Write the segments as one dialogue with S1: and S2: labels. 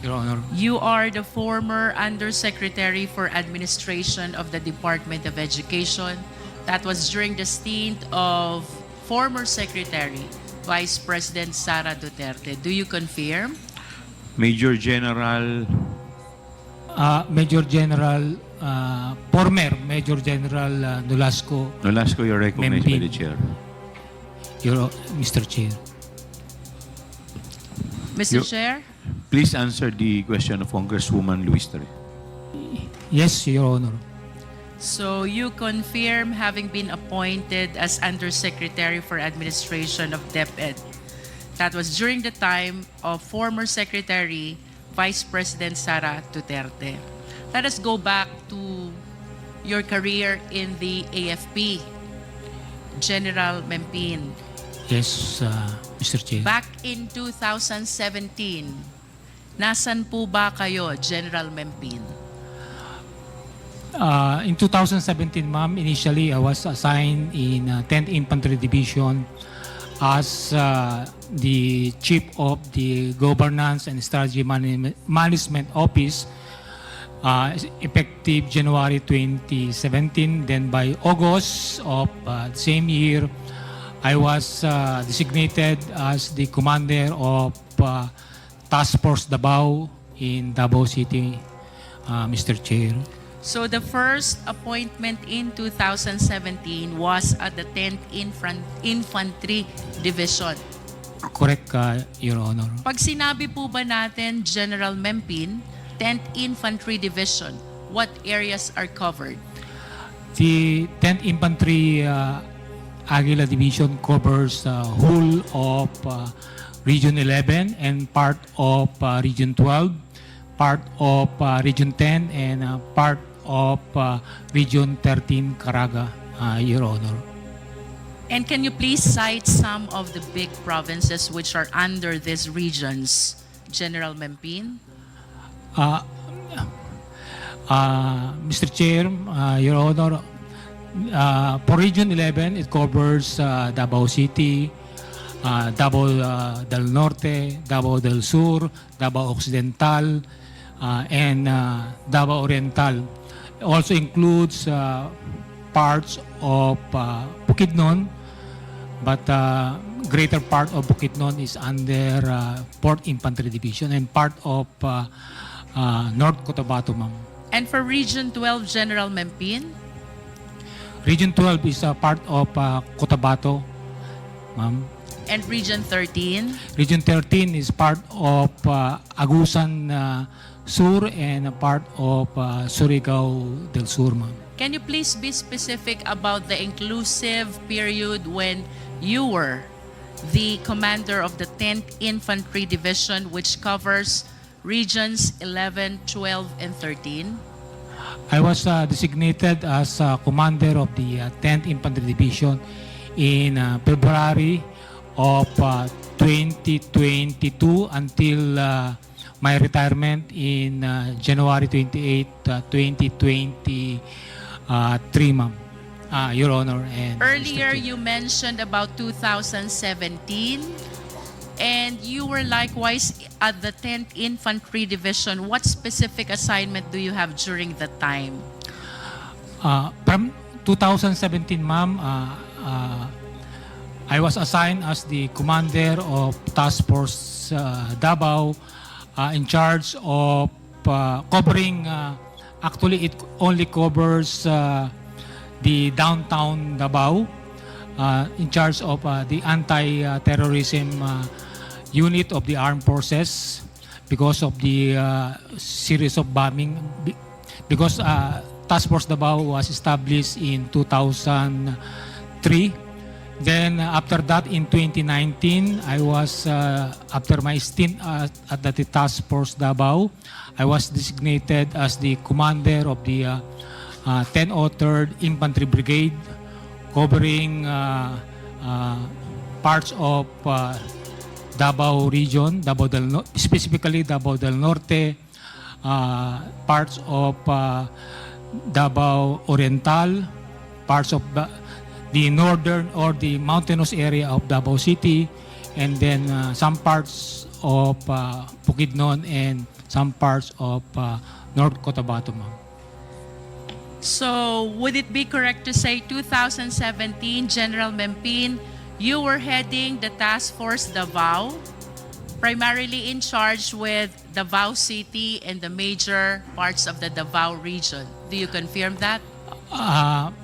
S1: Your Honor.
S2: You are the former Undersecretary for Administration of the Department of Education. That was during the stint of former Secretary, Vice President Sara Duterte. Do you confirm?
S3: Major General,
S1: Major General, former Major General Nolasco,
S3: Nolasco, you're recognized by
S1: Mempin.
S3: the chair.
S1: Mr. Chair.
S2: Mr.
S3: You-
S2: Chair?
S3: Please answer the question of Congresswoman Listro.
S1: Yes, Your Honor.
S2: So you confirm having been appointed as Undersecretary for Administration of DepEd. That was during the time of former Secretary, Vice President Sara Duterte. Let us go back to your career in the AFP, General Mempin.
S1: Yes, Mr. Chair.
S2: Back in 2017, nasan po ba kayo, General Mempin?
S1: In 2017, ma'am, initially I was assigned in 10th Infantry Division as the Chief of the Governance and Strategy Management Office effective January 2017. Then by August of the same year, I was designated as the commander of Task Force Davao in Davao City, Mr. Chair.
S2: So the first appointment in 2017 was at the 10th Infantry Division.
S1: Correct, Your Honor.
S2: Pag sinabi po ba natin General Mempin, 10th Infantry Division, what areas are covered?
S1: The 10th Infantry Aguila Division covers whole of Region 11 and part of Region 12, part of Region 10, and part of Region 13, Caraga, Your Honor.
S2: And can you please cite some of the big provinces which are under these regions, General Mempin?
S1: Mr. Chair, Your Honor, for Region 11, it covers Davao City, Davao del Norte, Davao del Sur, Davao Occidental, and Davao Oriental. It also includes parts of Bukidnon, but greater part of Bukidnon is under 4th Infantry Division and part of North Cotabato, ma'am.
S2: And for Region 12, General Mempin?
S1: Region 12 is a part of Cotabato, ma'am.
S2: And Region 13?
S1: Region 13 is part of Agusan Sur and a part of Surigao del Sur, ma'am.
S2: Can you please be specific about the inclusive period when you were the commander of the 10th Infantry Division, which covers regions 11, 12, and 13?
S1: I was designated as commander of the 10th Infantry Division in February of 2022 until my retirement in January 28, 2023, ma'am. Your Honor. And
S2: Earlier,
S1: Mr. Chair.
S2: you mentioned about 2017, and you were likewise at the 10th Infantry Division. What specific assignment do you have during that time?
S1: From 2017, ma'am, I was assigned as the commander of Task Force Davao, in charge of covering, actually it only covers the downtown Davao, in charge of the anti-terrorism unit of the armed forces because of the series of bombing. Because Task Force Davao was established in 2003. Then after that, in 2019, I was, after my stint at the Task Force Davao, I was designated as the commander of the 1003rd Infantry Brigade, covering parts of Davao region, specifically Davao del Norte, parts of Davao Oriental, parts of the northern or the mountainous area of Davao City, and then some parts of Bukidnon and some parts of North Cotabato, ma'am.
S2: So, would it be correct to say 2017, General Mempin, you were heading the Task Force Davao, primarily in charge with Davao City and the major parts of the Davao region. Do you confirm that?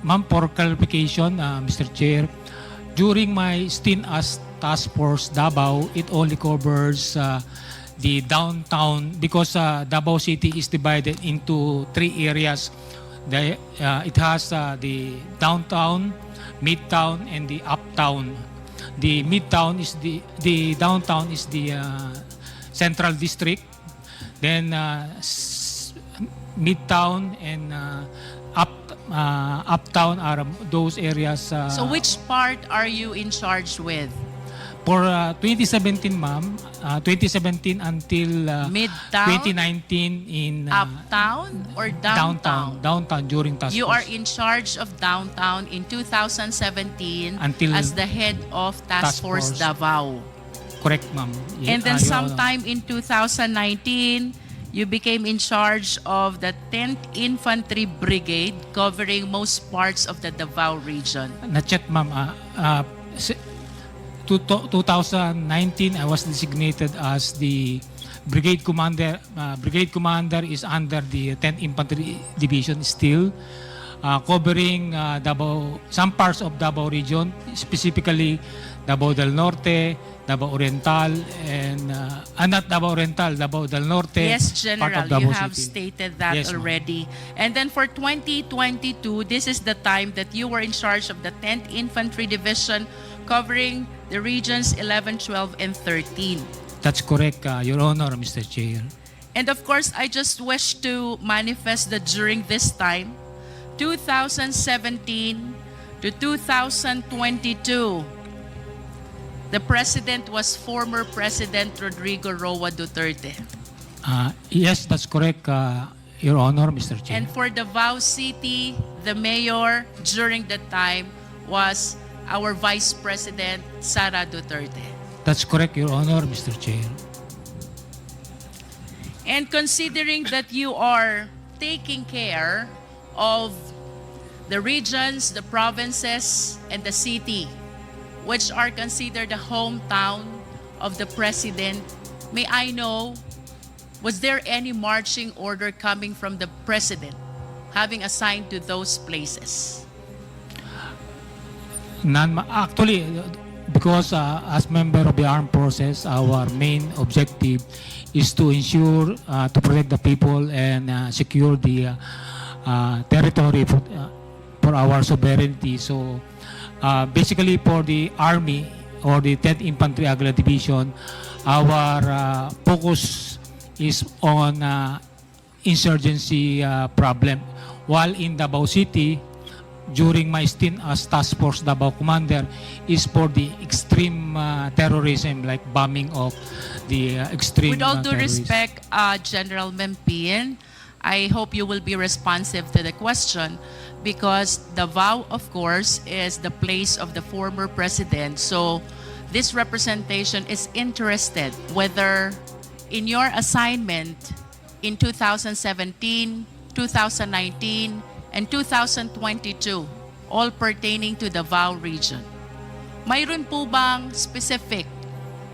S1: Ma'am, for clarification, Mr. Chair, during my stint as Task Force Davao, it only covers the downtown because Davao City is divided into 3 areas. It has the downtown, midtown, and the uptown. The midtown is the downtown is the central district. Then midtown and uptown are those areas.
S2: So which part are you in charge with?
S1: For 2017, ma'am, 2017 until
S2: Midtown?
S1: 2019 in
S2: Uptown or downtown?
S1: Downtown during task
S2: You
S1: force.
S2: are in charge of downtown in 2017
S1: Until
S2: as the head of Task Force Davao.
S1: Correct, ma'am.
S2: And then
S1: Your Honor.
S2: sometime in 2019, you became in charge of the 10th Infantry Brigade covering most parts of the Davao region.
S1: Not yet, ma'am. 2019, I was designated as the brigade commander. Brigade commander is under the 10th Infantry Division still, covering Davao, some parts of Davao region, specifically Davao del Norte, Davao Oriental, and not Davao Oriental, Davao del Norte.
S2: Yes,
S1: part
S2: General,
S1: of Davao
S2: you have
S1: City.
S2: stated that
S1: Yes, ma'am.
S2: already. And then for 2022, this is the time that you were in charge of the 10th Infantry Division covering the regions 11, 12, and 13.
S1: That's correct, Your Honor, Mr. Chair.
S2: And of course, I just wish to manifest that during this time, 2017 to 2022, the president was former President Rodrigo Roa Duterte.
S1: Yes, that's correct, Your Honor, Mr. Chair.
S2: And for Davao City, the mayor during that time was our Vice President, Sara Duterte.
S1: That's correct, Your Honor, Mr. Chair.
S2: And considering that you are taking care of the regions, the provinces, and the city, which are considered the hometown of the president, may I know, was there any marching order coming from the president having assigned to those places?
S1: Actually, because as member of the armed forces, our main objective is to ensure to protect the people and secure the territory for our sovereignty. So basically for the Army or the 10th Infantry Aguila Division, our focus is on insurgency problem. While in Davao City, during my stint as Task Force Davao Commander, is for the extreme terrorism, like bombing of the extreme
S2: With all due
S1: terrorists.
S2: respect, General Mempin, I hope you will be responsive to the question because Davao, of course, is the place of the former president. So this representation is interested whether in your assignment in 2017, 2019, and 2022, all pertaining to the Davao region. Mayroon po bang specific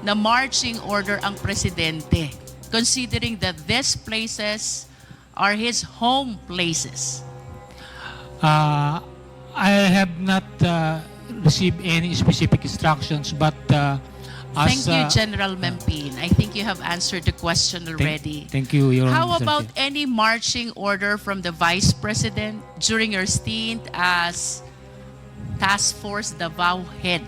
S2: na marching order ang presidente considering that these places are his home places?
S1: I have not received any specific instructions, but
S2: Thank you, General Mempin. I think you have answered the question already.
S1: Thank you, Your Honor.
S2: How
S1: Mr.
S2: about
S1: Chair.
S2: any marching order from the Vice President during your stint as Task Force Davao Head?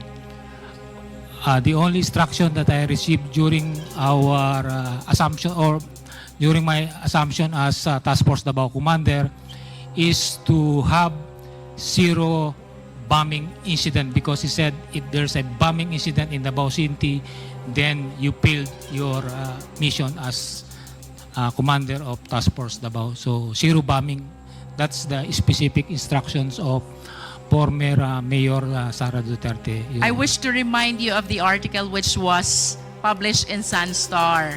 S1: The only instruction that I received during our assumption or during my assumption as Task Force Davao Commander is to have zero bombing incident, because he said if there's a bombing incident in Davao City, then you failed your mission as commander of Task Force Davao. So zero bombing, that's the specific instructions of former Mayor Sara Duterte.
S2: I wish to remind you of the article which was published in Sunstar.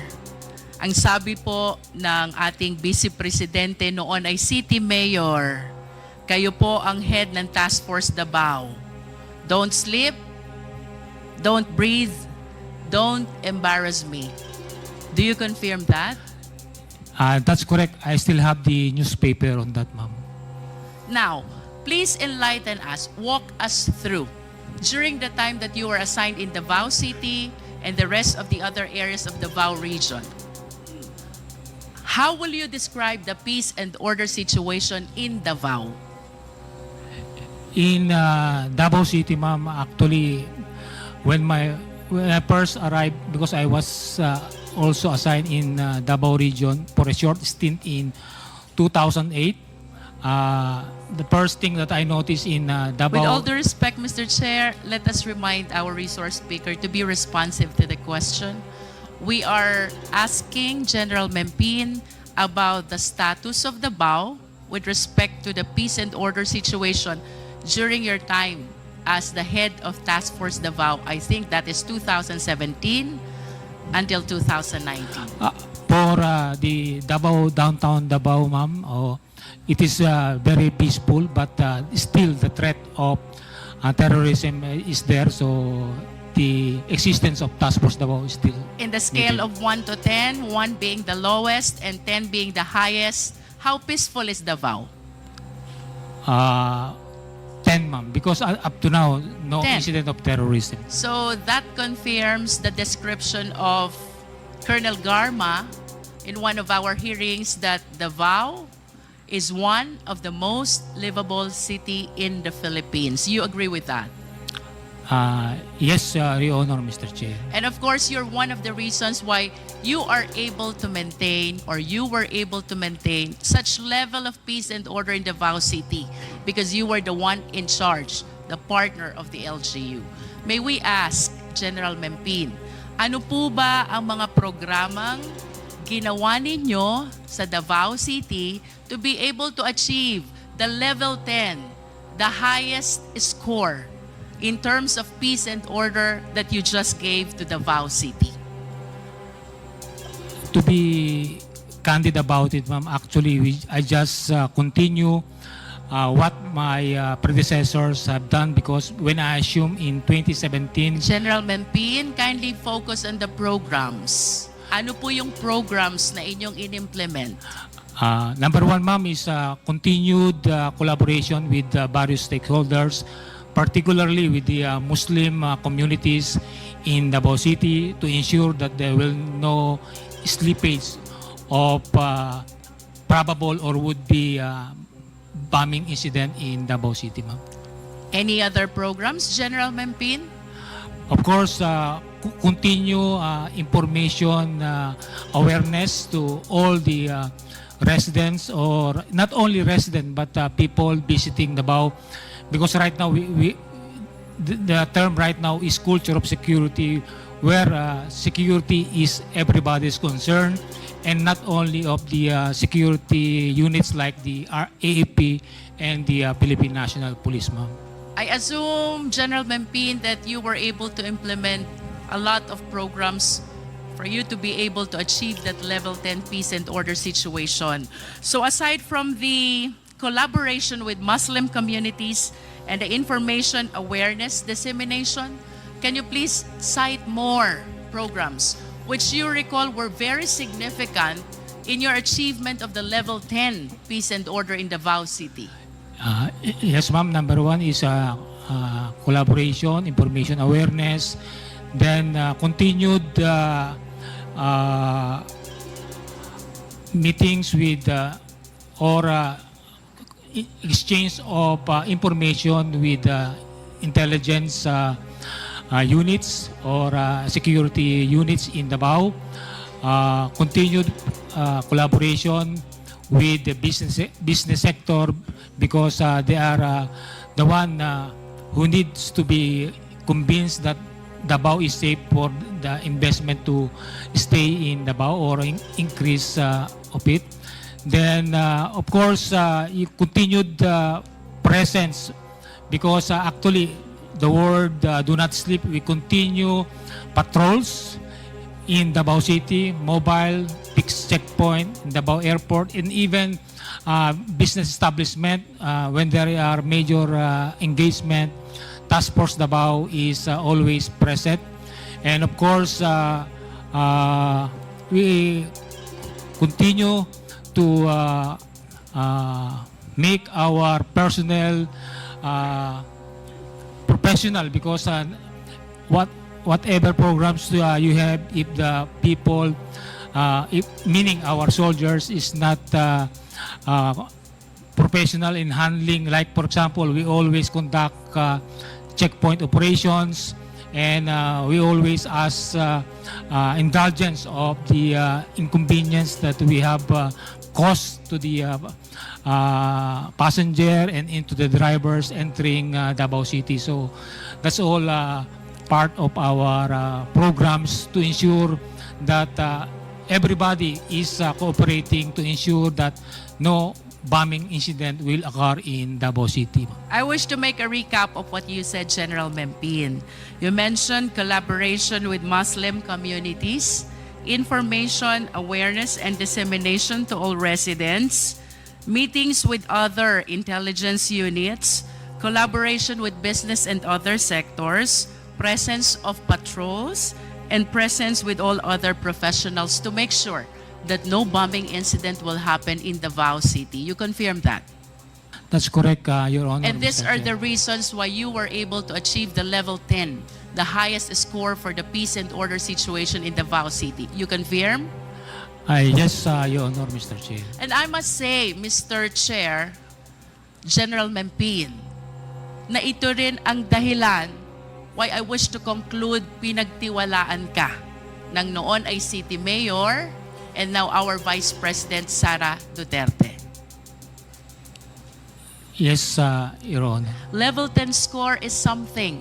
S2: Ang sabi po ng ating Vice Presidente noon ay City Mayor, kayo po ang head ng Task Force Davao. Don't sleep, don't breathe, don't embarrass me. Do you confirm that?
S1: That's correct. I still have the newspaper on that, ma'am.
S2: Now, please enlighten us, walk us through. During the time that you were assigned in Davao City and the rest of the other areas of Davao region, how will you describe the peace and order situation in Davao?
S1: In Davao City, ma'am, actually, when I first arrived, because I was also assigned in Davao region for a short stint in 2008, the first thing that I noticed in Davao...
S2: With all due respect, Mr. Chair, let us remind our resource speaker to be responsive to the question. We are asking General Mempin about the status of Davao with respect to the peace and order situation during your time as the head of Task Force Davao. I think that is 2017 until 2019.
S1: For the Davao, downtown Davao, ma'am, it is very peaceful, but still the threat of terrorism is there. So the existence of Task Force Davao is still...
S2: In the scale of 1 to 10, 1 being the lowest and 10 being the highest, how peaceful is Davao?
S1: 10, ma'am, because up to now, no
S2: 10.
S1: incident of terrorism.
S2: So that confirms the description of Colonel Garma in one of our hearings that Davao is one of the most livable city in the Philippines. You agree with that?
S1: Yes, Your Honor, Mr. Chair.
S2: And of course, you're one of the reasons why you are able to maintain, or you were able to maintain, such level of peace and order in Davao City because you were the one in charge, the partner of the LGU. May we ask, General Mempin, ano po ba ang mga programang ginawa ninyo sa Davao City to be able to achieve the level 10, the highest score in terms of peace and order that you just gave to Davao City?
S1: To be candid about it, ma'am, actually, I just continue what my predecessors have done, because when I assumed in 2017...
S2: General Mempin, kindly focus on the programs. Ano po yung programs na inyong in-implement?
S1: Number one, ma'am, is continued collaboration with various stakeholders, particularly with the Muslim communities in Davao City, to ensure that there will no slippage of probable or would-be bombing incident in Davao City, ma'am.
S2: Any other programs, General Mempin?
S1: Of course, continue information awareness to all the residents, or not only residents, but people visiting Davao. Because right now, the term right now is culture of security, where security is everybody's concern, and not only of the security units like the AAP and the Philippine National Police, ma'am.
S2: I assume, General Mempin, that you were able to implement a lot of programs for you to be able to achieve that level 10 peace and order situation. So aside from the collaboration with Muslim communities and the information awareness dissemination, can you please cite more programs which you recall were very significant in your achievement of the level 10 peace and order in Davao City?
S1: Yes, ma'am. Number one is collaboration, information awareness, then continued meetings with or exchange of information with intelligence units or security units in Davao. Continued collaboration with the business sector, because they are the one who needs to be convinced that Davao is safe for the investment to stay in Davao or increase of it. Then, of course, you continued presence, because actually the word do not sleep. We continue patrols in Davao City, mobile, fixed checkpoint in Davao Airport, and even business establishment when there are major engagement. Task Force Davao is always present. And of course, we continue to make our personnel professional, because whatever programs you have, if the people, meaning our soldiers, is not professional in handling, like for example, we always conduct checkpoint operations, and we always ask indulgence of the inconvenience that we have caused to the passenger and into the drivers entering Davao City. So that's all part of our programs to ensure that everybody is cooperating to ensure that no bombing incident will occur in Davao City.
S2: I wish to make a recap of what you said, General Mempin. You mentioned collaboration with Muslim communities, information, awareness, and dissemination to all residents, meetings with other intelligence units, collaboration with business and other sectors, presence of patrols, and presence with all other professionals to make sure that no bombing incident will happen in Davao City. You confirm that?
S1: That's correct, Your Honor.
S2: And these
S1: Mr.
S2: are
S1: Chair.
S2: the reasons why you were able to achieve the level 10, the highest score for the peace and order situation in Davao City. You confirm?
S1: Yes, Your Honor, Mr. Chair.
S2: And I must say, Mr. Chair, General Mempin, na ito rin ang dahilan why I wish to conclude pinagtiwalaan ka ng noon ay City Mayor and now our Vice President, Sara Duterte.
S1: Yes, Your Honor.
S2: Level 10 score is something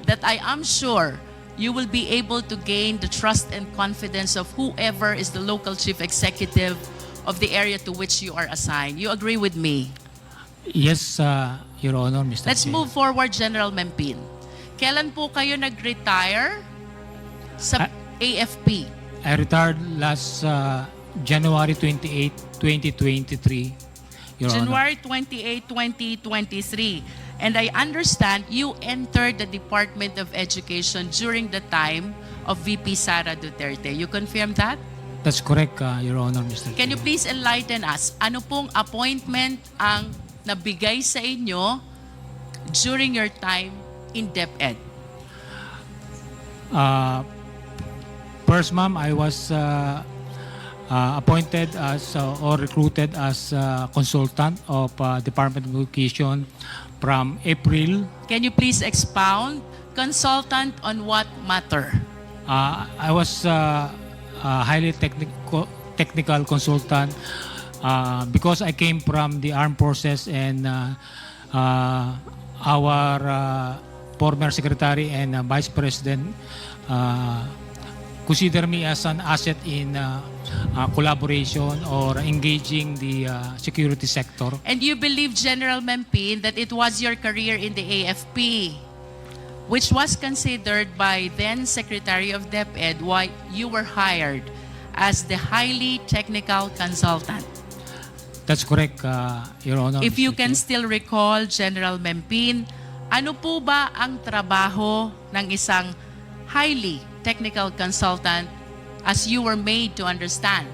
S2: that I am sure you will be able to gain the trust and confidence of whoever is the local chief executive of the area to which you are assigned. You agree with me?
S1: Yes, Your Honor, Mr.
S2: Let's
S1: Chair.
S2: move forward, General Mempin. Kailan po kayo nag-retire sa AFP?
S1: I retired last January 28, 2023, Your Honor.
S2: January 28, 2023. And I understand you entered the Department of Education during the time of VP Sara Duterte. You confirm that?
S1: That's correct, Your Honor, Mr.
S2: Can you
S1: Chair.
S2: please enlighten us? Ano pong appointment ang nabigay sa inyo during your time in DepEd?
S1: First, ma'am, I was appointed as or recruited as consultant of Department of Education from April.
S2: Can you please expound? Consultant on what matter?
S1: I was a highly technical consultant because I came from the armed forces, and our former secretary and vice president consider me as an asset in collaboration or engaging the security sector.
S2: And you believe, General Mempin, that it was your career in the AFP, which was considered by then Secretary of DepEd why you were hired as the highly technical consultant.
S1: That's correct, Your Honor.
S2: If you
S1: Mr.
S2: can
S1: Chair.
S2: still recall, General Mempin, ano po ba ang trabaho ng isang highly technical consultant as you were made to understand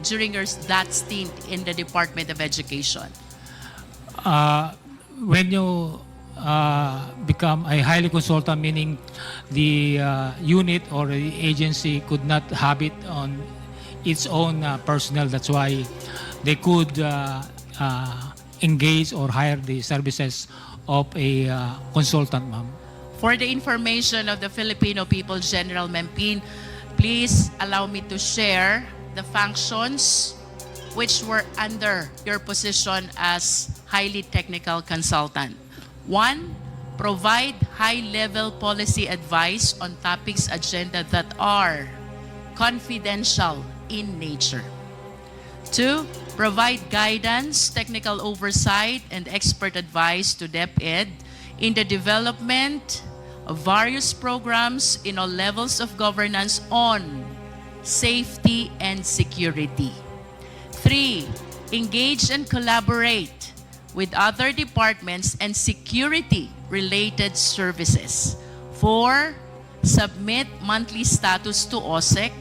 S2: during that stint in the Department of Education?
S1: When you become a highly consultant, meaning the unit or the agency could not have it on its own personnel. That's why they could engage or hire the services of a consultant, ma'am.
S2: For the information of the Filipino people, General Mempin, please allow me to share the functions which were under your position as highly technical consultant. 1, provide high-level policy advice on topics agenda that are confidential in nature. 2, provide guidance, technical oversight, and expert advice to DepEd in the development of various programs in all levels of governance on safety, and security. 3. Engage and collaborate with other departments and security-related services. 4. Submit monthly status to OSEC.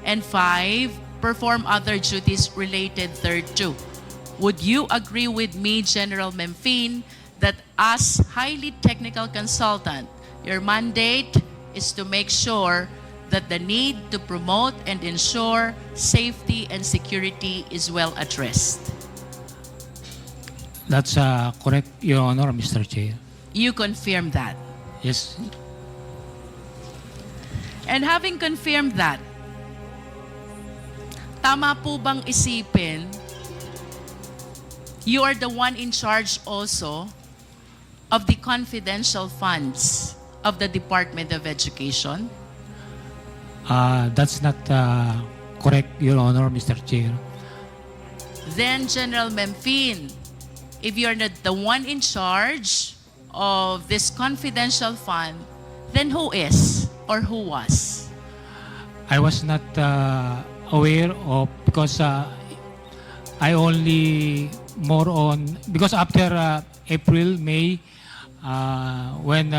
S2: And 5. Perform other duties related thereto. Would you agree with me, General Mempin, that as highly technical consultant, your mandate is to make sure that the need to promote and ensure safety and security is well addressed?
S1: That's correct, Your Honor, Mr. Chair.
S2: You confirm that.
S1: Yes.
S2: And having confirmed that, tama po bang isipin, you are the one in charge also of the confidential funds of the Department of Education?
S1: That's not correct, Your Honor, Mr. Chair.
S2: Then, General Mempin, if you're not the one in charge of this confidential fund, then who is or who was?
S1: I was not aware of because I only more on because after April, May, when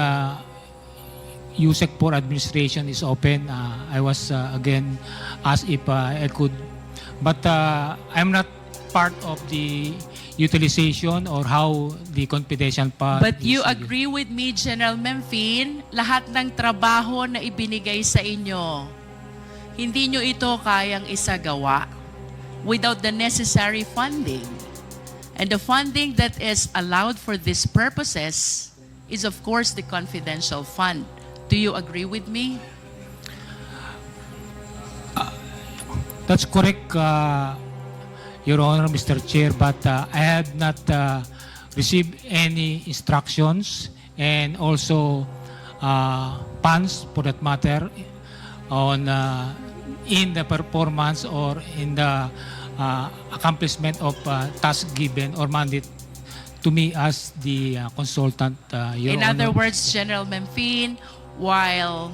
S1: USEC for administration is open, I was again asked if I could, but I'm not part of the utilization or how the confidential part.
S2: But you agree with me, General Mempin, lahat ng trabaho na ibinigay sa inyo, hindi nyo ito kayang isagawa without the necessary funding. And the funding that is allowed for these purposes is, of course, the confidential fund. Do you agree with me?
S1: That's correct, Your Honor, Mr. Chair, but I have not received any instructions and also funds, for that matter, on in the performance or in the accomplishment of task given or mandate to me as the consultant, Your
S2: In
S1: Honor.
S2: other words, General Mempin, while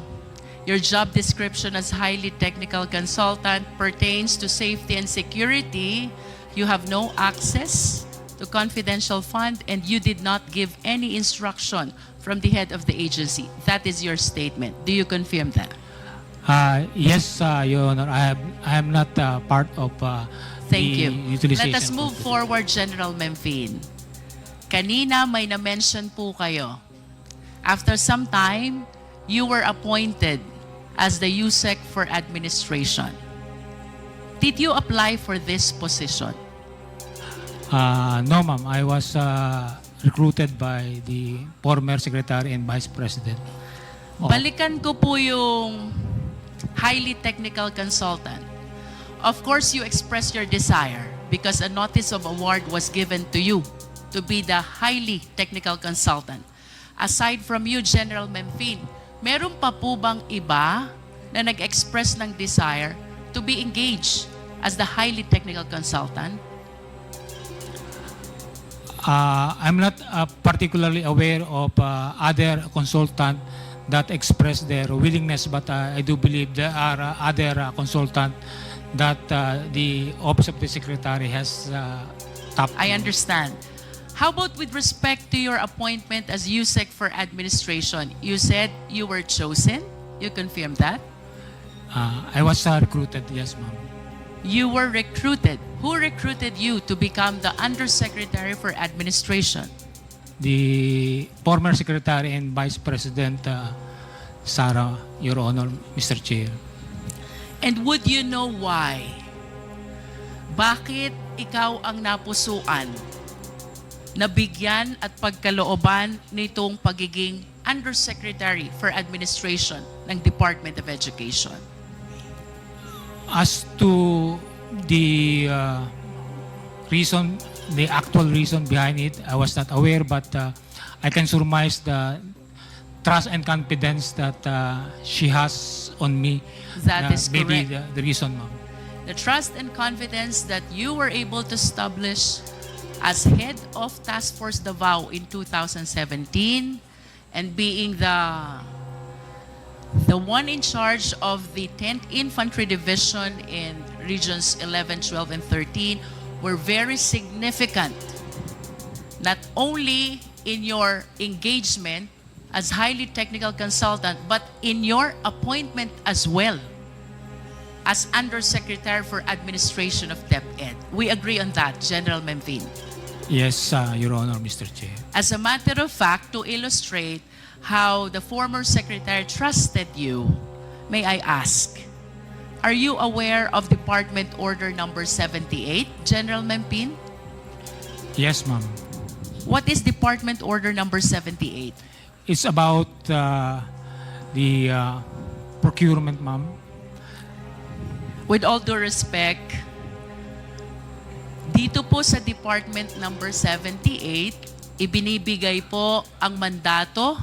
S2: your job description as highly technical consultant pertains to safety and security, you have no access to confidential fund and you did not give any instruction from the head of the agency. That is your statement. Do you confirm that?
S1: Yes, Your Honor. I am not part of
S2: Thank
S1: the
S2: you.
S1: utilization.
S2: Let us move
S1: of the-
S2: forward, General Mempin. Kanina may na-mention po kayo. After some time, you were appointed as the USEC for administration. Did you apply for this position?
S1: No, ma'am. I was recruited by the former Secretary and Vice President.
S2: Balikan ko po yung highly technical consultant. Of course, you expressed your desire because a notice of award was given to you to be the highly technical consultant. Aside from you, General Mempin, meron pa po bang iba na nag-express ng desire to be engaged as the highly technical consultant?
S1: I'm not particularly aware of other consultant that express their willingness, but I do believe there are other consultant that the Office of the Secretary has tapped.
S2: I understand. How about with respect to your appointment as USEC for administration? You said you were chosen? You confirm that?
S1: I was recruited, yes, ma'am.
S2: You were recruited. Who recruited you to become the Undersecretary for Administration?
S1: The former Secretary and Vice President Sarah, Your Honor, Mr. Chair.
S2: And would you know why? Bakit ikaw ang napusuan, nabigyan at pagkalooban nitong pagiging Undersecretary for Administration ng Department of Education?
S1: As to the reason, the actual reason behind it, I was not aware, but I can surmise the trust and confidence that she has on me.
S2: That is
S1: maybe
S2: correct.
S1: the reason, ma'am.
S2: The trust and confidence that you were able to establish as head of Task Force Davao in 2017 and being the the one in charge of the 10th Infantry Division in Regions 11, 12, and 13 were very significant, not only in your engagement as highly technical consultant, but in your appointment as well as Undersecretary for Administration of DepEd. We agree on that, General Mempin.
S1: Yes, Your Honor, Mr. Chair.
S2: As a matter of fact, to illustrate how the former secretary trusted you, may I ask, are you aware of Department Order number 78, General Mempin?
S1: Yes, ma'am.
S2: What is Department Order number 78?
S1: It's about the procurement, ma'am.
S2: With all due respect, dito po sa Department number 78, ibinibigay po ang mandato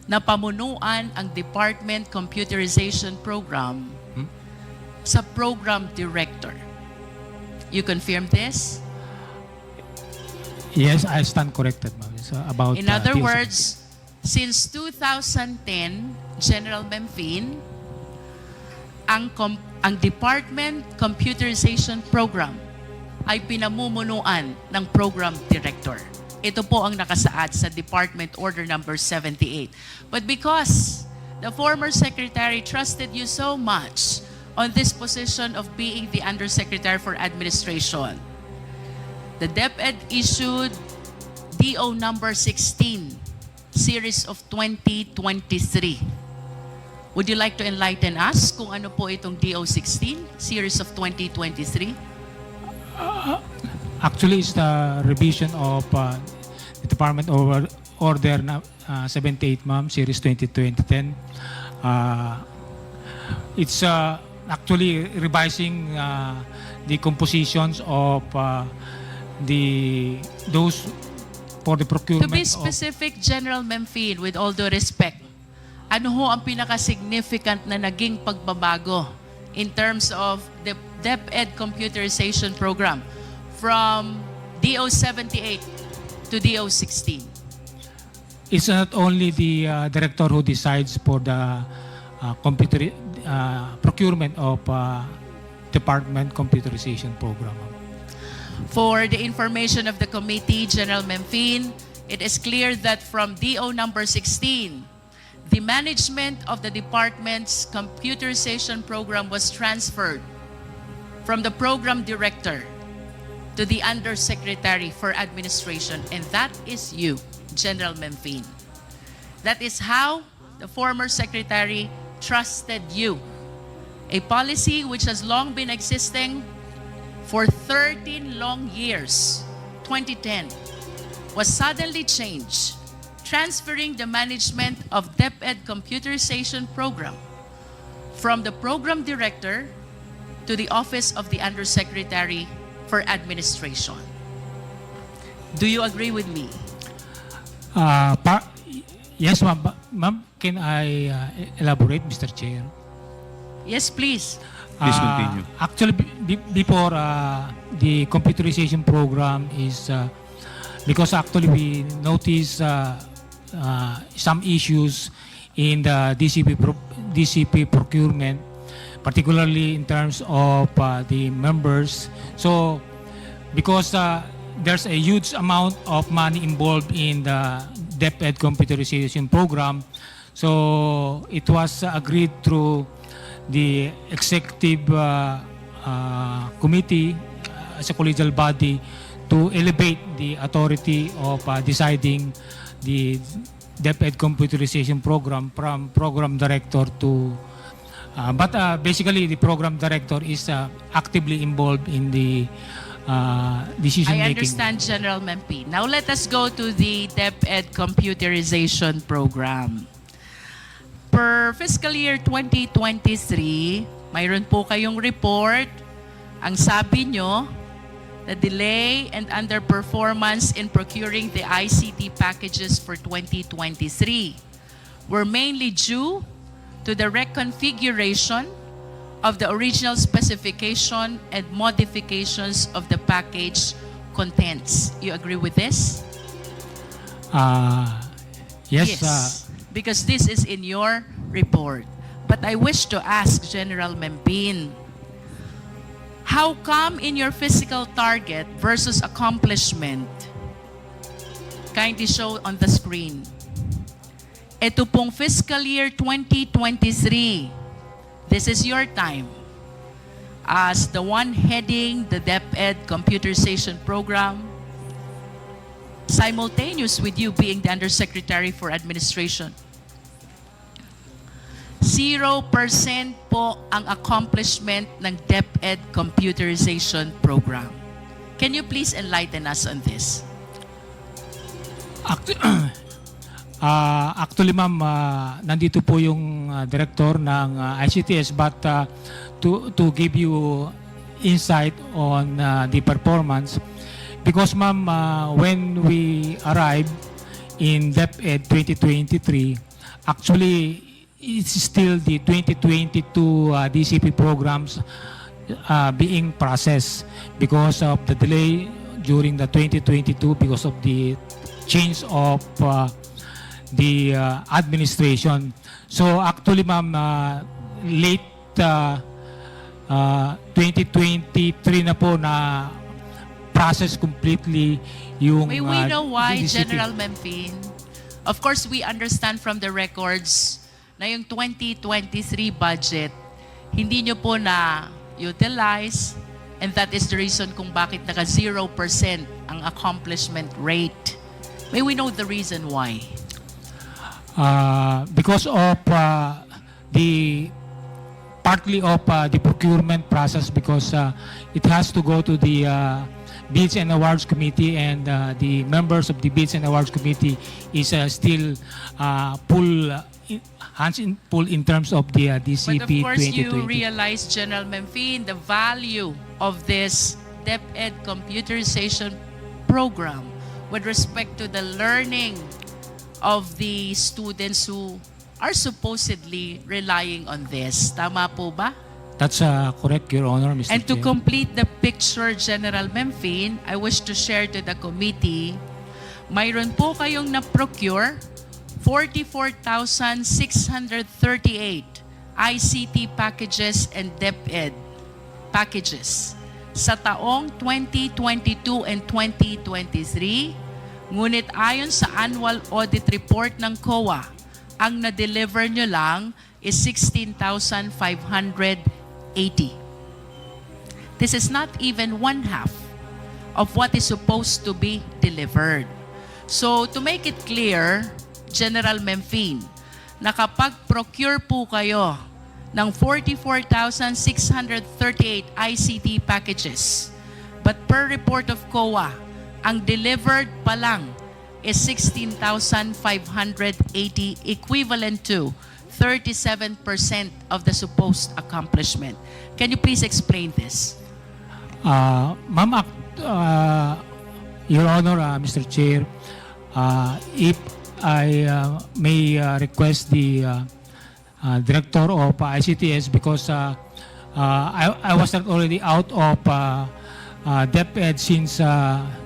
S2: na pamunuan ang Department Computerization Program sa Program Director. You confirm this?
S1: Yes, I stand corrected, ma'am. It's about
S2: In other
S1: DOC.
S2: words, since 2010, General Mempin, ang Department Computerization Program ay pinamumunuan ng Program Director. Ito po ang nakasaad sa Department Order number 78. But because the former secretary trusted you so much on this position of being the Undersecretary for Administration, the DepEd issued DO number 16, series of 2023. Would you like to enlighten us kung ano po itong DO 16, series of 2023?
S1: Actually, it's the revision of the Department Order 78, ma'am, Series 2010. It's actually revising the compositions of those for the procurement.
S2: To be specific, General Mempin, with all due respect, ano ho ang pinaka-significant na naging pagbabago in terms of the DepEd Computerization Program from DO 78 to DO 16?
S1: It's not only the director who decides for the procurement of Department Computerization Program.
S2: For the information of the committee, General Mempin, it is clear that from DO number 16, the management of the department's computerization program was transferred from the program director to the Undersecretary for Administration, and that is you, General Mempin. That is how the former secretary trusted you. A policy which has long been existing for 13 long years, 2010, was suddenly changed, transferring the management of DepEd Computerization Program from the Program Director to the Office of the Undersecretary for Administration. Do you agree with me?
S1: Yes, ma'am. Ma'am, can I elaborate, Mr. Chair?
S2: Yes, please.
S3: Please continue.
S1: Actually, before the computerization program is because actually we notice some issues in the DCP procurement, particularly in terms of the members. So, because there's a huge amount of money involved in the DepEd computerization program, so it was agreed through the executive committee as a collegial body to elevate the authority of deciding the DepEd computerization program from program director to but basically the program director is actively involved in the decision
S2: I
S1: making.
S2: understand, General Mempin. Now let us go to the DepEd computerization program. Per fiscal year 2023, mayroon po kayong report. Ang sabi nyo, the delay and underperformance in procuring the ICT packages for 2023 were mainly due to the reconfiguration of the original specification and modifications of the package contents. You agree with this?
S1: Yes.
S2: Because this is in your report. But I wish to ask General Mempin, how come in your physical target versus accomplishment, kindly show on the screen, ito pong fiscal year 2023, this is your time as the one heading the DepEd Computerization program, simultaneous with you being the Undersecretary for Administration. 0% po ang accomplishment ng DepEd Computerization program. Can you please enlighten us on this?
S1: Actually, ma'am, nandito po yung director ng ICTS, but to give you insight on the performance, because ma'am, when we arrived in DepEd 2023, actually it's still the 2022 DCP programs being processed because of the delay during the 2022 because of the change of the administration. So actually, ma'am, late 2023 na po na process completely yung
S2: May we know why,
S1: DCP.
S2: General Mempin? Of course, we understand from the records na yung 2023 budget, hindi nyo po na-utilize, and that is the reason kung bakit naka 0% ang accomplishment rate. May we know the reason why?
S1: Because of the partly of the procurement process, because it has to go to the Bids and Awards Committee, and the members of the Bids and Awards Committee is still hands in full in terms of the DCP 2020.
S2: But of course, you realize, General Mempin, the value of this DepEd Computerization program with respect to the learning of the students who are supposedly relying on this. Tama po ba?
S1: That's correct, Your Honor, Mr.
S2: And to
S1: Chair.
S2: complete the picture, General Mempin, I wish to share to the committee, mayroon po kayong na-procure 44,638 ICT packages and DepEd packages sa taong 2022 and 2023. Ngunit ayon sa annual audit report ng COA, ang na-deliver nyo lang is 16,580. This is not even one half of what is supposed to be delivered. So to make it clear, General Mempin, na kapag procure po kayo ng 44,638 ICT packages, but per report of COA, ang delivered pa lang is 16,580, equivalent to 37% of the supposed accomplishment. Can you please explain this?
S1: Ma'am, Your Honor, Mr. Chair, if I may request the Director of ICTS, because I was not already out of DepEd since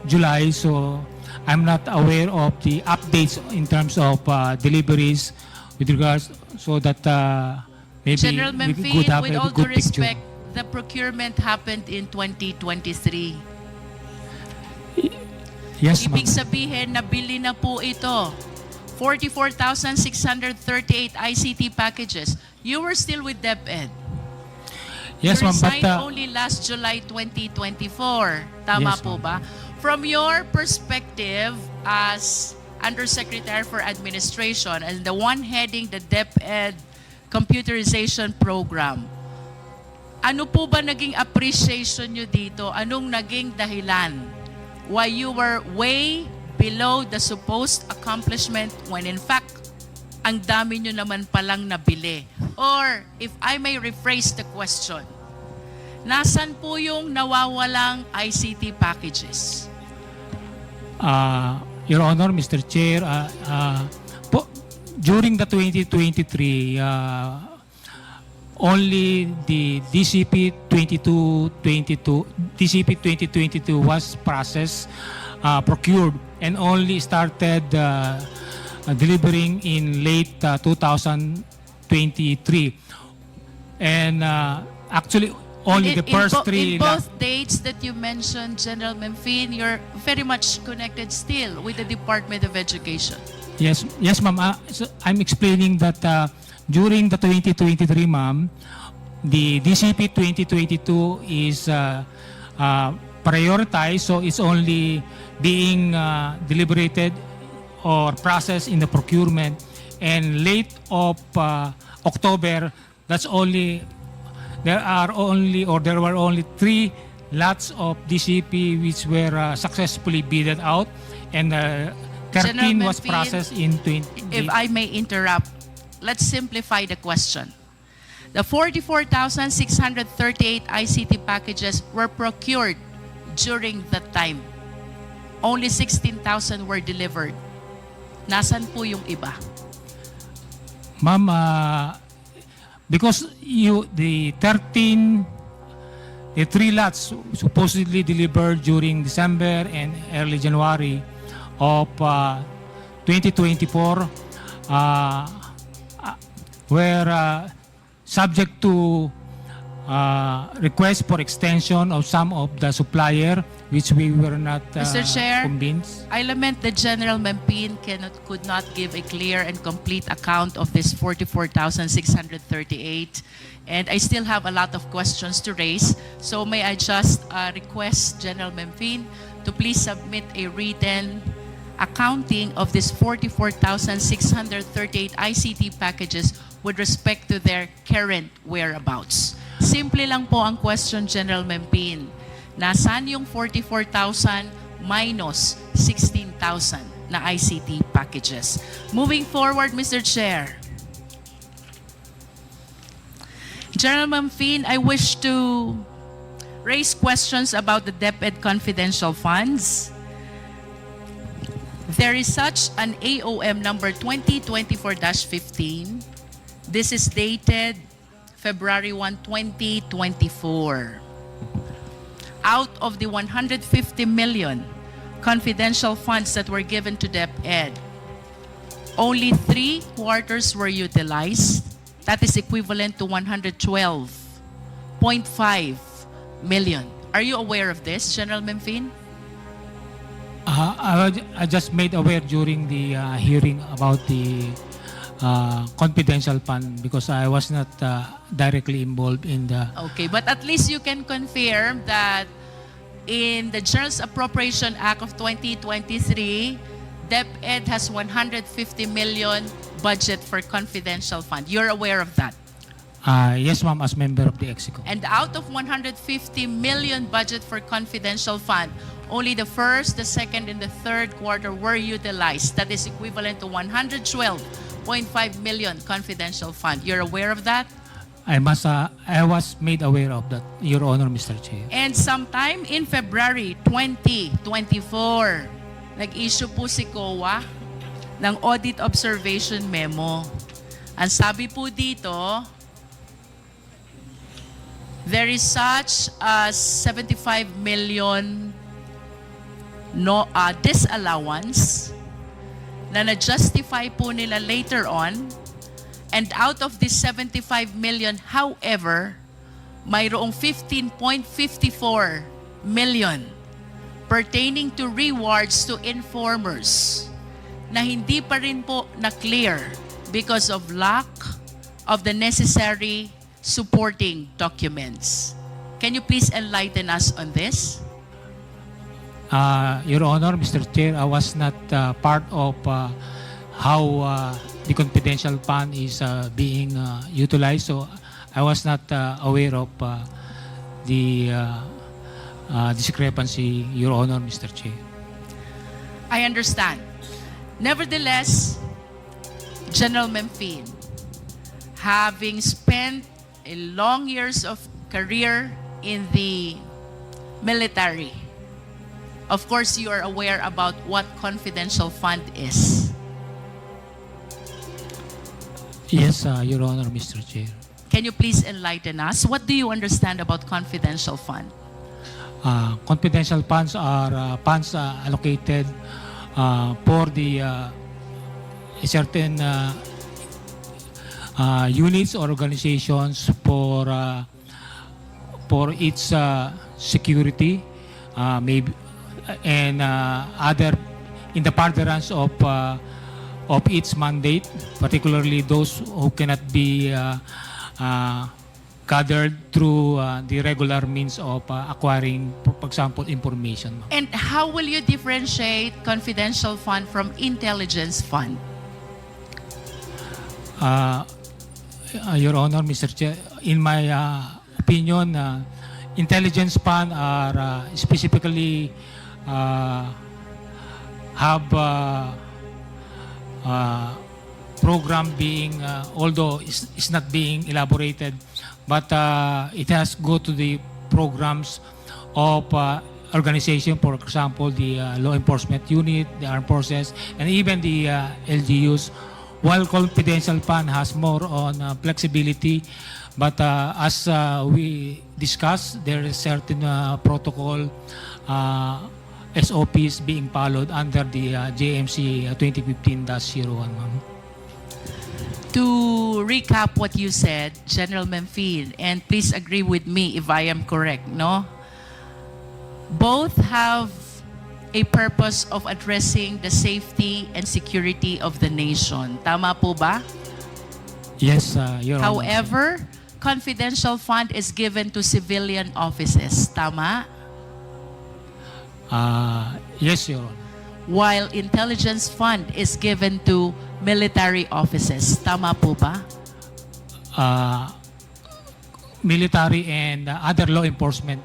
S1: July, so I'm not aware of the updates in terms of deliveries with regards, so that maybe
S2: General
S1: we could
S2: Mempin,
S1: have
S2: with
S1: a
S2: all due
S1: good picture.
S2: respect, the procurement happened in 2023.
S1: Yes, ma'am.
S2: Ibig sabihin, nabili na po ito. 44,638 ICT packages. You were still with DepEd.
S1: Yes,
S2: You
S1: ma'am, but
S2: resigned only last July 2024. Tama
S1: Yes,
S2: po ba?
S1: ma'am.
S2: From your perspective as Undersecretary for Administration and the one heading the DepEd Computerization Program, ano po ba naging appreciation nyo dito? Anong naging dahilan why you were way below the supposed accomplishment when in fact, ang dami nyo naman palang nabili? Or, if I may rephrase the question, nasan po yung nawawalang ICT packages?
S1: Your Honor, Mr. Chair, during the 2023, only the DCP 2022 was processed, procured, and only started delivering in late 2023 2023. And actually, only the first three...
S2: In both dates that you mentioned, General Mempin, you're very much connected still with the Department of Education.
S1: Yes, ma'am. So I'm explaining that during the 2023, ma'am, the DCP 2022 is prioritized, so it's only being deliberated or processed in the procurement. And late of October, there were only 3 lots of DCP which were successfully bidded out, and 13 was
S2: Mempin,
S1: processed in 20.
S2: If I may interrupt, let's simplify the question. The 44,638 ICT packages were procured during that time. Only 16,000 were delivered. Nasaan po yung iba?
S1: Ma'am, because the 3 lots supposedly delivered during December and early January of 2024 were subject to request for extension of some of the supplier, which we were not
S2: Mr. Chair,
S1: convinced.
S2: I lament that General Mempin could not give a clear and complete account of this 44,638. And I still have a lot of questions to raise. So may I just request General Mempin to please submit a written accounting of this 44,638 ICT packages with respect to their current whereabouts. Simple lang po ang question, General Mempin. Nasaan yung 44,000 minus 16,000 na ICT packages? Moving forward, Mr. Chair. General Mempin, I wish to raise questions about the DepEd confidential funds. There is such an AOM number 2024-15. This is dated February 1, 2024. Out of the 150 million confidential funds that were given to DepEd, only 3 quarters were utilized. That is equivalent to 112.5 million. Are you aware of this, General Mempin?
S1: I just made aware during the hearing about the confidential fund because I was not directly involved in the...
S2: Okay, but at least you can confirm that in the General Appropriation Act of 2023, DepEd has 150 million budget for confidential fund. You're aware of that?
S1: Yes, ma'am, as member of the EXICO.
S2: And out of 150 million budget for confidential fund, only the first, the second, and the third quarter were utilized. That is equivalent to 112.5 million confidential fund. You're aware of that?
S1: I was made aware of that, Your Honor, Mr. Chair.
S2: And sometime in February 2024, nag-issue po si COA ng Audit Observation Memo. Ang sabi po dito, there is such a 75 million disallowance na na-justify po nila later on. And out of this 75 million, however, mayroong 15.54 million pertaining to rewards to informers na hindi pa rin po na-clear because of lack of the necessary supporting documents. Can you please enlighten us on this?
S1: Your Honor, Mr. Chair, I was not part of how the confidential fund is being utilized, so I was not aware of the discrepancy, Your Honor, Mr. Chair.
S2: I understand. Nevertheless, General Mempin, having spent a long years of career in the military, of course you are aware about what confidential fund is.
S1: Yes, Your Honor, Mr. Chair.
S2: Can you please enlighten us? What do you understand about confidential fund?
S1: Confidential funds are funds allocated for the a certain units or organizations for its security, maybe and other in the furtherance of its mandate, particularly those who cannot be gathered through the regular means of acquiring, for example, information.
S2: And how will you differentiate confidential fund from intelligence fund?
S1: Your Honor, Mr. Chair, in my opinion, intelligence fund are specifically have program being, although it's not being elaborated, but it has go to the programs of organization, for example, the law enforcement unit, the armed forces, and even the LGUs. While confidential fund has more on flexibility, but as we discussed, there is certain protocol SOPs being followed under the JMC 2015-01.
S2: To recap what you said, General Mempin, and please agree with me if I am correct, no? Both have a purpose of addressing the safety and security of the nation. Tama po ba?
S1: Yes, Your Honor.
S2: However, confidential fund is given to civilian offices. Tama?
S1: Yes, Your Honor.
S2: While intelligence fund is given to military offices. Tama po ba?
S1: Military and other law enforcement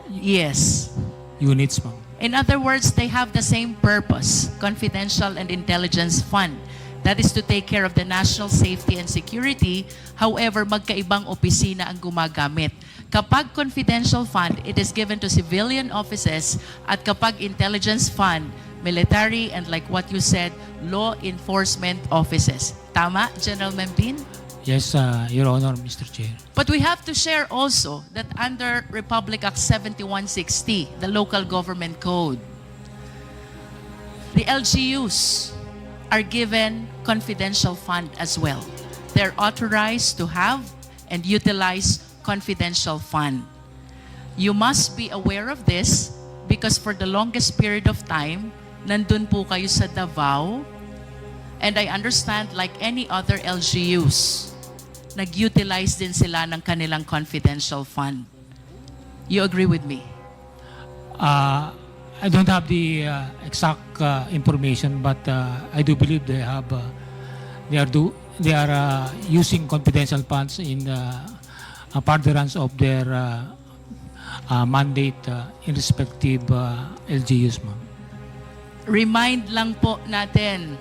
S2: Yes.
S1: units, ma'am.
S2: In other words, they have the same purpose, confidential and intelligence fund. That is to take care of the national safety and security. However, magkaibang opisina ang gumagamit. Kapag confidential fund, it is given to civilian offices, at kapag intelligence fund, military and, like what you said, law enforcement offices. Tama, General Mempin?
S1: Yes, Your Honor, Mr. Chair.
S2: But we have to share also that under Republic Act 7160, the Local Government Code, the LGUs are given confidential fund as well. They're authorized to have and utilize confidential fund. You must be aware of this because for the longest period of time, nandun po kayo sa Davao, and I understand like any other LGUs, nag-utilize din sila ng kanilang confidential fund. You agree with me?
S1: I don't have the exact information, but I do believe they have. They are using confidential funds in furtherance of their mandate in respective LGUs, ma'am.
S2: Remind lang po natin,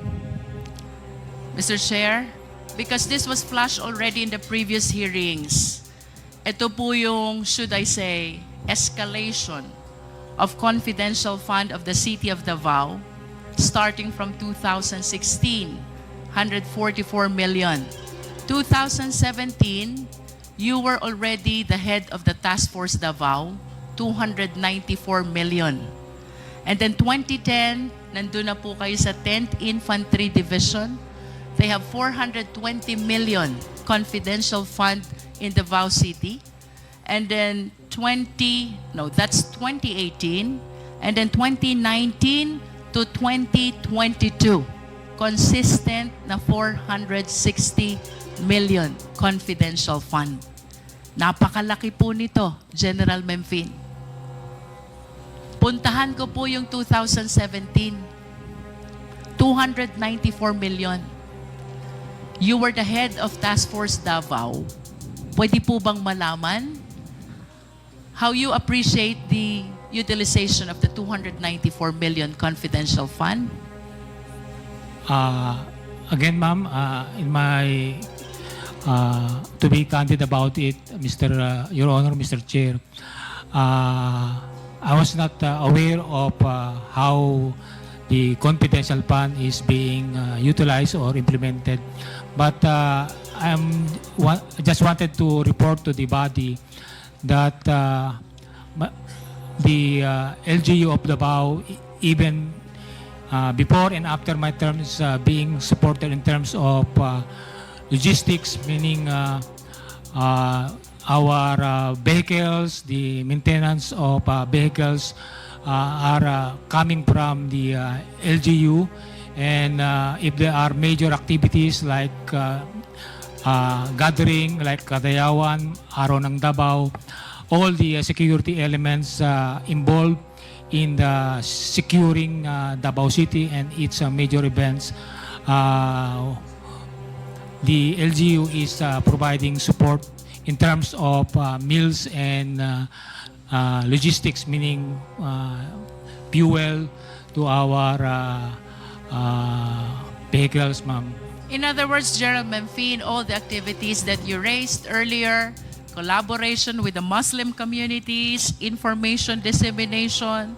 S2: Mr. Chair, because this was flashed already in the previous hearings. Ito po yung, should I say, escalation of confidential fund of the City of Davao starting from 2016, 144 million. 2017, you were already the head of the Task Force Davao, 294 million. And then 2010, nandun na po kayo sa 10th Infantry Division. They have 420 million confidential fund in Davao City. And then 2018. And then 2019 to 2022, consistent na 460 million confidential fund. Napakalaki po nito, General Mempin. Puntahan ko po yung 2017, 294 million. You were the head of Task Force Davao. Pwede po bang malaman how you appreciate the utilization of the 294 million confidential fund?
S1: Again, ma'am, in my to be candid about it, Your Honor, Mr. Chair, I was not aware of how the confidential fund is being utilized or implemented. But I just wanted to report to the body that the LGU of Davao, even before and after my terms being supported in terms of logistics, meaning our vehicles, the maintenance of vehicles are coming from the LGU, and if there are major activities like gathering, like Kadayawan, Araw ng Davao, all the security elements involved in the securing Davao City and its major events, the LGU is providing support in terms of meals and logistics, meaning fuel to our vehicles, ma'am.
S2: In other words, General Mempin, all the activities that you raised earlier, collaboration with the Muslim communities, information dissemination,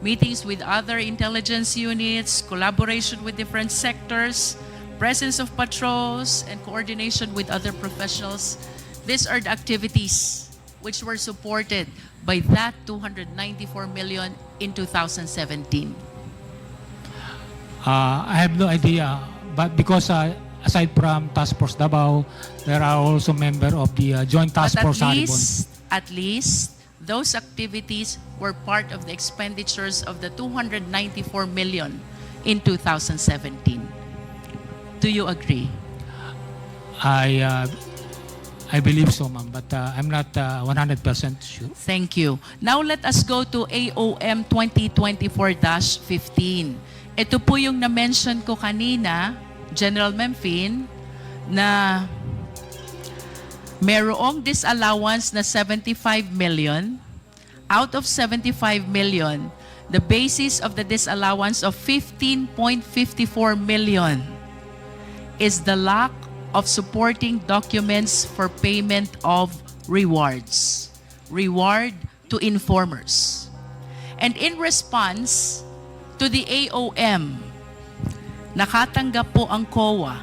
S2: meetings with other intelligence units, collaboration with different sectors, presence of patrols, and coordination with other professionals. These are the activities which were supported by that 294 million in 2017.
S1: I have no idea, but because aside from Task Force Davao, there are also members of the Joint Task Force Haribon.
S2: At least, those activities were part of the expenditures of the 294 million in 2017. Do you agree?
S1: I believe so, ma'am, but I'm not 100% sure.
S2: Thank you. Now let us go to AOM 2024-15. Ito po yung na-mention ko kanina, General Mempin, na mayroong disallowance na 75 million. Out of 75 million, the basis of the disallowance of 15.54 million is the lack of supporting documents for payment of rewards. Reward to informers. And in response to the AOM, nakatanggap po ang COA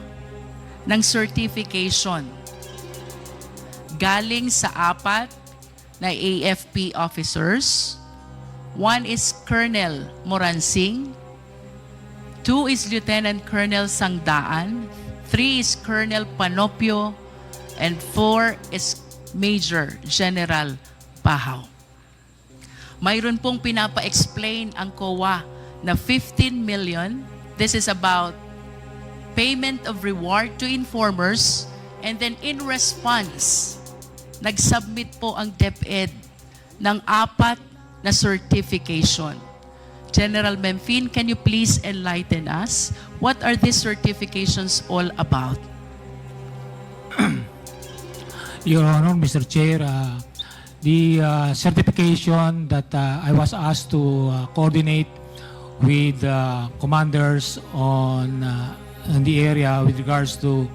S2: ng certification galing sa 4 na AFP officers. 1 is Colonel Moransing, 2 is Lieutenant Colonel Sangdaan, 3 is Colonel Panopio, and 4 is Major General Pahaw. Mayroon pong pinapa-explain ang COA na 15 million. This is about payment of reward to informers, and then in response, nag-submit po ang DepEd ng 4 na certification. General Mempin, can you please enlighten us? What are these certifications all about?
S1: Your Honor, Mr. Chair, the certification that I was asked to coordinate with commanders on the area with regards to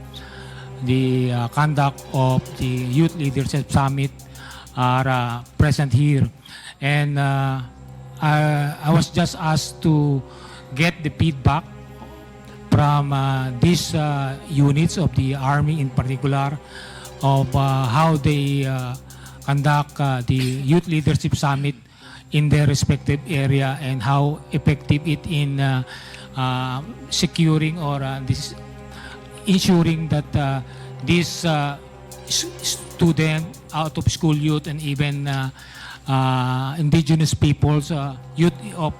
S1: the conduct of the Youth Leadership Summit are present here. And I was just asked to get the feedback from these units of the Army in particular of how they conduct the Youth Leadership Summit in their respective area and how effective it in securing or ensuring that these student out of school youth and even indigenous peoples, youth of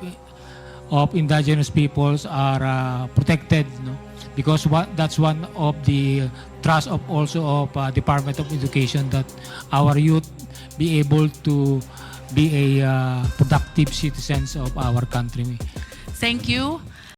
S1: indigenous peoples are protected, no? Because that's one of the thrust of also of Department of Education, that our youth be able to be a productive citizens of our country.
S2: Thank you.